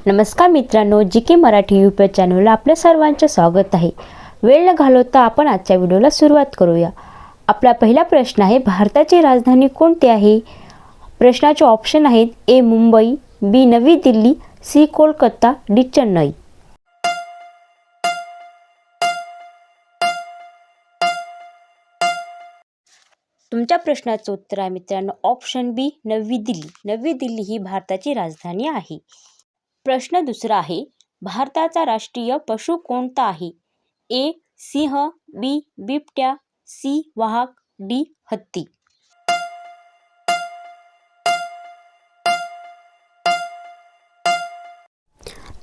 नमस्कार मित्रांनो, GK. Marathi YouTube चॅनलला आपल्या सर्वांचे स्वागत आहे. वेळ न घालवता आपण आजच्या व्हिडिओला सुरुवात करूया. आपला पहिला प्रश्न आहे, भारताची राजधानी कोणती आहे? प्रश्नाचे ऑप्शन आहेत ए मुंबई, बी नवी दिल्ली, सी कोलकाता, डी चेन्नई. तुमच्या प्रश्नाचं उत्तर आहे मित्रांनो ऑप्शन बी नवी दिल्ली. नवी दिल्ली ही भारताची राजधानी आहे. प्रश्न दुसरा आहे, भारताचा राष्ट्रीय पशु कोणता आहे? ए सिंह, बी बिबट्या, सी वाघ, डी हत्ती.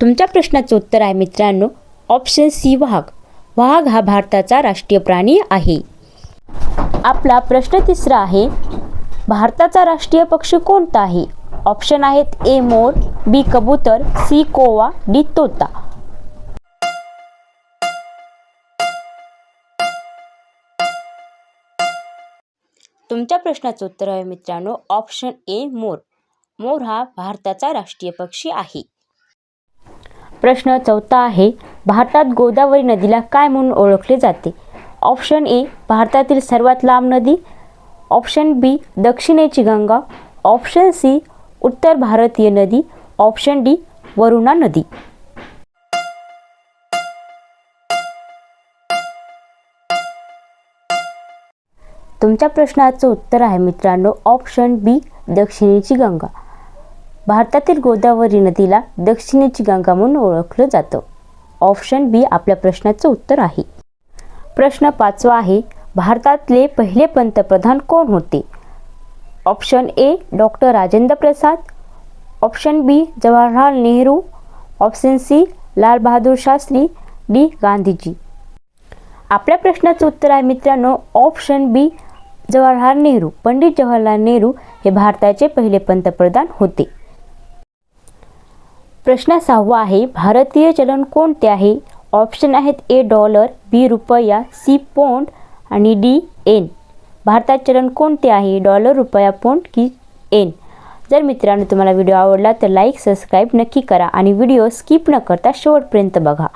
तुमच्या प्रश्नाचं उत्तर आहे मित्रांनो ऑप्शन सी वाघ. वाघ हा भारताचा राष्ट्रीय प्राणी आहे. आपला प्रश्न तिसरा आहे, भारताचा राष्ट्रीय पक्षी कोणता आहे? ऑप्शन आहेत ए मोर, बी कबूतर, सी कोवा, डी तोता. तुमच्या प्रश्नाचं उत्तर आहे मित्रांनो ऑप्शन ए मोर. मोर हा भारताचा राष्ट्रीय पक्षी आहे. प्रश्न चौथा आहे, भारतात गोदावरी नदीला काय म्हणून ओळखले जाते? ऑप्शन ए भारतातील सर्वात लांब नदी, ऑप्शन बी दक्षिणेची गंगा, ऑप्शन सी उत्तर भारतीय नदी, ऑप्शन डी वरुणा नदी. तुमच्या प्रश्नाचं उत्तर आहे मित्रांनो ऑप्शन बी दक्षिणेची गंगा. भारतातील गोदावरी नदीला दक्षिणेची गंगा म्हणून ओळखलं जातं. ऑप्शन बी आपल्या प्रश्नाचं उत्तर आहे. प्रश्न पाचवा आहे, भारतातले पहिले पंतप्रधान कोण होते? Option A doctor Rajendra Prasad, option B Jawaharlal Nehru, option C Lal Bahadur Shastri, D Gandhiji. आपल्या प्रश्नाचं उत्तर आहे मित्रांनो ऑप्शन बी जवाहरलाल नेहरू. पंडित जवाहरलाल नेहरू हे भारताचे पहिले पंतप्रधान होते. प्रश्न सहावा आहे, भारतीय चलन कोणते आहे? ऑप्शन आहेत ए डॉलर, बी रुपया, सी पौंड आणि डी एन. भारतात चलन कोणते आहे? डॉलर, रुपया, पौंड की एन? जर मित्रांनो तुम्हाला व्हिडिओ आवडला तर लाईक सबस्क्राईब नक्की करा आणि व्हिडिओ स्किप न करता शेवटपर्यंत बघा.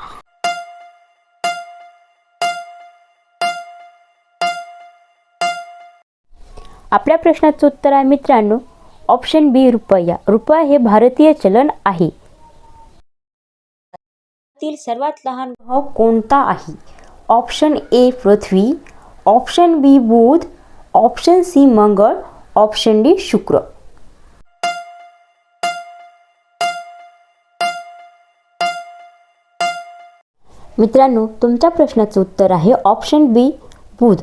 आपल्या प्रश्नाचं उत्तर आहे मित्रांनो ऑप्शन बी रुपया. रुपया हे भारतीय चलन आहे. सर्वात लहान ग्रह कोणता आहे? ऑप्शन ए पृथ्वी, ऑप्शन बी बुध, ऑप्शन सी मंगळ, ऑप्शन डी शुक्र. मित्रांनो तुमच्या प्रश्नाचं उत्तर आहे ऑप्शन बी बुध.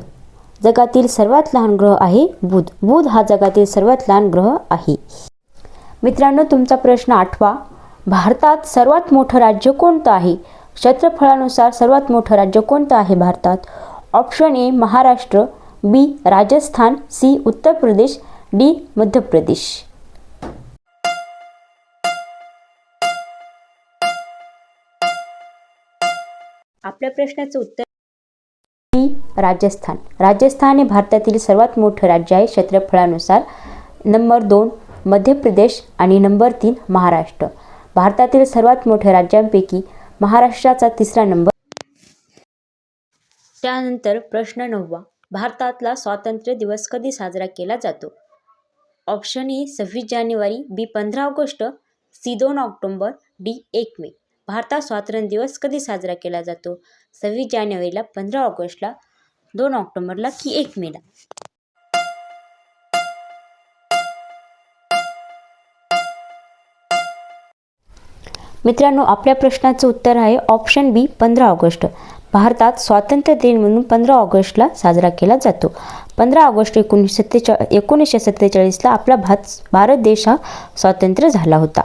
जगातील सर्वात लहान ग्रह आहे बुध. बुध हा जगातील सर्वात लहान ग्रह आहे. मित्रांनो तुमचा प्रश्न आठवा, भारतात सर्वात मोठं राज्य कोणतं आहे? क्षेत्रफळानुसार सर्वात मोठं राज्य कोणतं आहे भारतात? Option A Maharashtra, B Rajasthan, C Uttar Pradesh, D Madhya Pradesh. आपल्या प्रश्नाचं उत्तर बी राजस्थान. राजस्थान हे भारतातील सर्वात मोठं राज्य आहे क्षेत्रफळानुसार. नंबर 2 मध्य प्रदेश आणि नंबर 3 महाराष्ट्र. भारतातील सर्वात मोठ्या राज्यांपैकी महाराष्ट्राचा तिसरा नंबर. त्यानंतर प्रश्न 9वा, भारतातला स्वातंत्र्य दिवस कधी साजरा केला जातो? ऑप्शन ए 26 जानेवारी, B 15 August, C 2 October, D 1 May. भारतात स्वातंत्र्य दिवस कधी साजरा केला जातो? 26 जानेवारीला, 15 ऑगस्टला, 2 ऑक्टोबरला की 1 मेला? मित्रांनो आपल्या प्रश्नाचं उत्तर आहे ऑप्शन बी 15 ऑगस्ट. भारतात स्वातंत्र्य दिन म्हणून 15 ऑगस्टला साजरा केला जातो. 15 ऑगस्ट 1947ला आपला भारत देश हा स्वतंत्र झाला होता.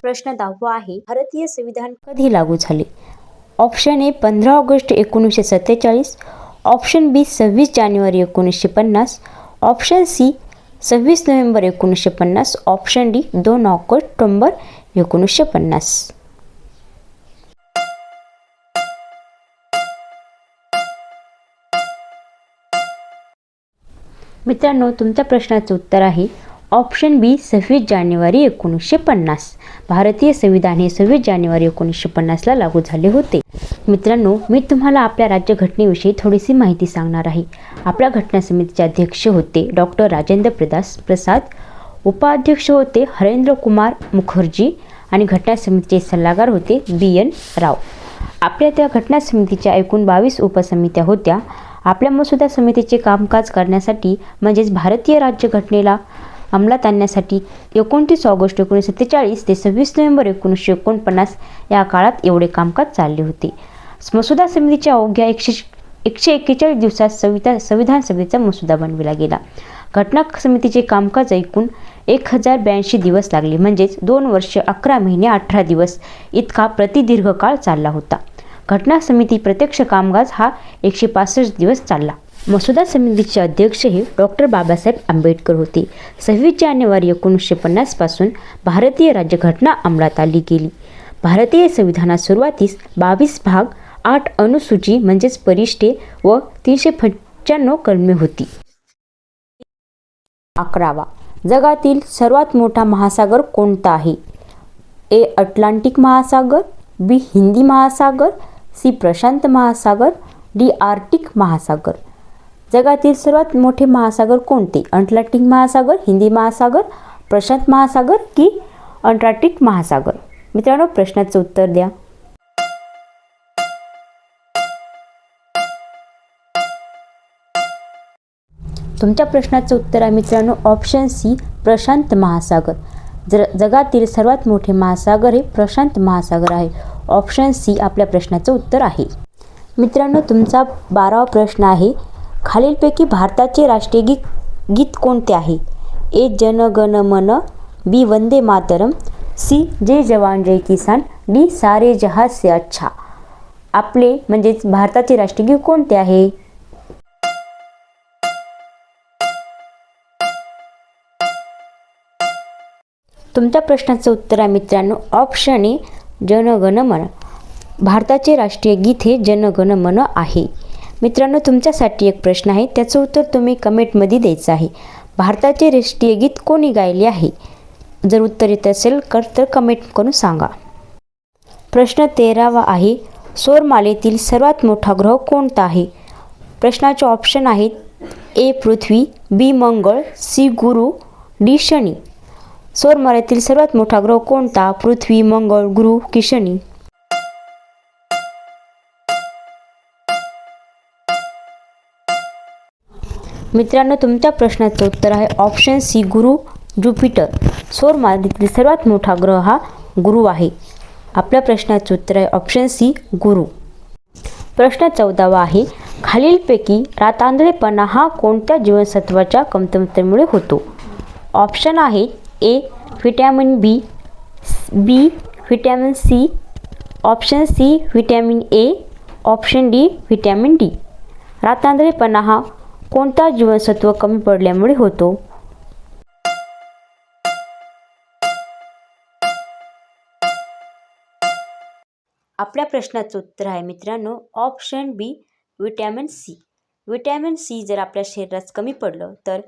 प्रश्न 10वा आहे, भारतीय संविधान कधी लागू झाले? Option A 15 August 1947, option B 26 जानेवारी 1950, option C 26 November 1950, option D 2 October 1950. मित्रांनो तुमच्या प्रश्नाचं उत्तर आहे ऑप्शन बी 26 जानेवारी 1950. भारतीय संविधान हे 26 जानेवारी 1950ला लागू झाले होते. मित्रांनो, मी तुम्हाला आपल्या राज्यघटनेविषयी थोडीशी माहिती सांगणार आहे. आपल्या घटना समितीचे अध्यक्ष होते डॉक्टर राजेंद्र प्रसाद, उपाध्यक्ष होते हरेंद्र कुमार मुखर्जी आणि घटना समितीचे सल्लागार होते BN राव. आपल्या त्या घटना समितीच्या एकूण 22 उपसमित्या होत्या. आपल्या मसुदा समितीचे कामकाज करण्यासाठी म्हणजेच भारतीय राज्यघटनेला अंमलात आणण्यासाठी 29 ऑगस्ट 1947 ते 26 नोव्हेंबर 1949 या काळात एवढे कामकाज चालले होते. मसुदा समितीच्या अवघ्या 141 दिवसात संविधान सभेचा मसुदा बनविला गेला. घटना समितीचे कामकाज एकूण 1082 दिवस लागले, म्हणजेच 2 वर्ष 11 महिने 18 दिवस इतका प्रतिदीर्घ काळ चालला होता. घटना समिती प्रत्यक्ष कामकाज हा 165 दिवस चालला. मसुदा समितीचे अध्यक्ष हे डॉक्टर बाबासाहेब आंबेडकर होते. 26 जानेवारी 1950 पासून भारतीय राज्यघटना अंमलात आली गेली. भारतीय संविधानात सुरुवातीस 22 भाग, 8 अनुसूची म्हणजेच परिशिष्टे व 395 कलमे होती. 11. जगातील सर्वात मोठा महासागर कोणता आहे? A. अटलांटिक महासागर, B. हिंदी महासागर, C. प्रशांत महासागर, D. आर्क्टिक महासागर. जगातील सर्वात मोठे महासागर कोणते? अटलांटिक महासागर, हिंदी महासागर, प्रशांत महासागर की अंटार्क्टिक महासागर? मित्रांनो, प्रश्नाचं उत्तर द्या. तुमच्या प्रश्नाचं उत्तर आहे मित्रांनो ऑप्शन C. प्रशांत महासागर. जगातील सर्वात मोठे महासागर हे प्रशांत महासागर आहे. ऑप्शन C आपल्या प्रश्नाचं उत्तर आहे. मित्रांनो, तुमचा 12वा प्रश्न आहे. खालीलपैकी भारताचे राष्ट्रीय गीत कोणते आहे? A. जन गण मन, B. वंदे मातरम, C. जय जवान जय किसान, D. सारे जहां से अच्छा. आपले म्हणजेच भारताचे राष्ट्रीय गीत कोणते आहे? तुमच्या प्रश्नाचं उत्तर आहे मित्रांनो ऑप्शन A. जन गण मन. भारताचे राष्ट्रीय गीत हे जन गण मन आहे. मित्रांनो, तुमच्यासाठी एक प्रश्न आहे, त्याचं उत्तर तुम्ही कमेंटमध्ये द्यायचं आहे. भारताचे राष्ट्रीय गीत कोणी गायले आहे? जर उत्तर येत असेल तर कमेंट करून सांगा. प्रश्न 13वा आहे. सौरमालेतील सर्वात मोठा ग्रह कोणता आहे? प्रश्नाचे ऑप्शन आहेत A. Prithvi, B. मंगळ, C. गुरु, D. शनी. सौरमालेतील सर्वात मोठा ग्रह कोणता? पृथ्वी, मंगळ, गुरु की शनी? मित्रांनो, तुमच्या प्रश्नाचं उत्तर आहे ऑप्शन C. गुरु, ज्युपिटर. सौरमालेतील सर्वात मोठा ग्रह हा गुरु आहे. आपल्या प्रश्नाचं उत्तर आहे ऑप्शन C. गुरु. प्रश्न 14वा आहे. खालीलपैकी रातांधळेपणा हा कोणत्या जीवनसत्वाच्या कमतरतेमुळे होतो? ऑप्शन आहे A. Vitamin B, B. Vitamin C, option C. Vitamin A, option D. Vitamin D. रातांधळेपणा हा कोणता जीवनसत्व कमी पडल्यामुळे होतो? आपल्या प्रश्नाचं उत्तर आहे मित्रांनो option B. Vitamin C. Vitamin C जर आपल्या शरीरात कमी पडलं तर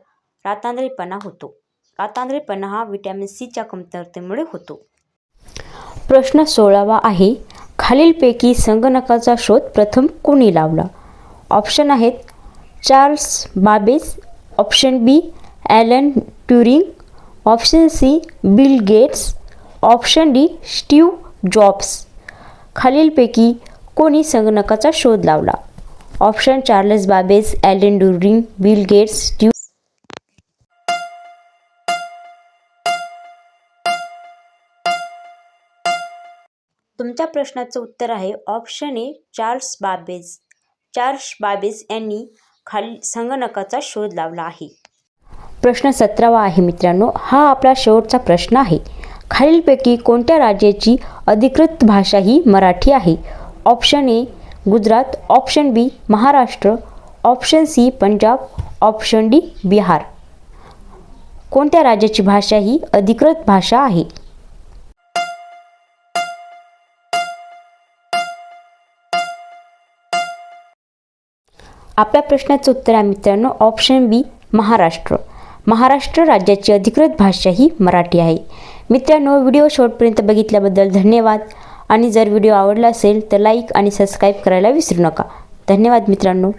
रातांधळेपणा होतो. रातांधळेपणा हा व्हिटॅमिन Cच्या कमतरतेमुळे होतो. प्रश्न 16वा आहे. खालीलपैकी संगणकाचा शोध प्रथम कोणी लावला? ऑप्शन आहेत Charles Babbage, option B. Alan Turing, option C. Bill Gates, option D. Steve Jobs. खालीलपैकी कोणी संगणकाचा शोध लावला? Option Charles Babbage, Alan Turing, Bill Gates, Steve. तुमच्या प्रश्नाचं उत्तर आहे option A. Charles Babbage. Charles Babbage यांनी संगणकाचा शोध लावला आहे. प्रश्न 17वा आहे मित्रांनो, हा आपला शेवटचा प्रश्न आहे. खालीलपैकी कोणत्या राज्याची अधिकृत भाषा ही मराठी आहे? Option A. Gujarat, option B. Maharashtra, option C. Punjab, option D. Bihar. कोणत्या राज्याची भाषा ही अधिकृत भाषा आहे? आपल्या प्रश्नाचं उत्तर आहे मित्रांनो ऑप्शन B. महाराष्ट्र. महाराष्ट्र राज्याची अधिकृत भाषा ही मराठी आहे. मित्रांनो, व्हिडिओ शेवटपर्यंत बघितल्याबद्दल धन्यवाद. आणि जर व्हिडिओ आवडला असेल तर लाईक आणि सबस्क्राईब करायला विसरू नका. धन्यवाद मित्रांनो.